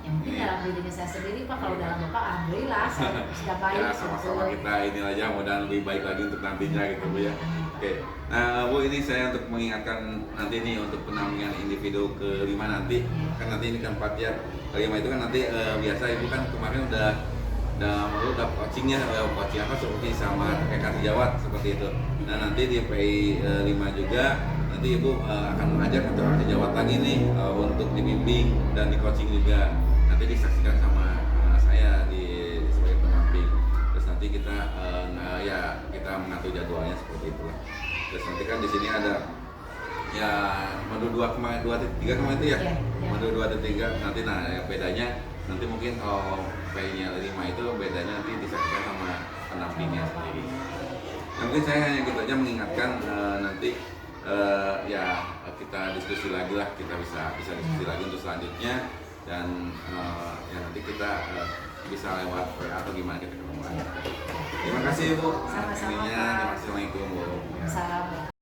[SPEAKER 2] Yang penting dalam dirinya saya sendiri Pak, kalau dalam Bapak alhamdulillah saya sudah baik.
[SPEAKER 1] Ya, sama-sama kita ini aja, mudah lebih baik lagi untuk nantinya gitu Bu ya. Oke, nah Bu, ini saya untuk mengingatkan nanti nih untuk pendampingan individu ke-5 nanti, kan nanti ini kan 4 ya, ke-5 itu kan nanti biasa Ibu kan kemarin udah coachingnya, coaching apa seperti sama kayak kartu Jawa seperti itu. Nah nanti di PI 5 juga nanti Ibu akan mengajar kartu Jawa lagi nih untuk dibimbing dan di coaching juga. Nanti disaksikan sama saya sebagai pendamping. Terus nanti kita kita mengatur jadwalnya seperti itulah. Terus nanti kan di sini ada ya modul 2,3 kemarin itu ya.
[SPEAKER 2] Iya.
[SPEAKER 1] Modul 2.3 nanti bedanya nanti mungkin PI-nya 5 itu bedanya nanti disaksikan sama pendampingnya sendiri. Nah, mungkin saya hanya gitu aja mengingatkan nanti ya kita diskusi lagi lah, kita bisa diskusi lagi untuk selanjutnya, dan ya nanti kita bisa lewat WA atau gimana kita ketemu lagi. Terima kasih Bu.
[SPEAKER 2] Sama-sama,
[SPEAKER 1] Ininya,
[SPEAKER 2] Pak.
[SPEAKER 1] terima kasih. Assalamualaikum Bu.
[SPEAKER 2] Salam.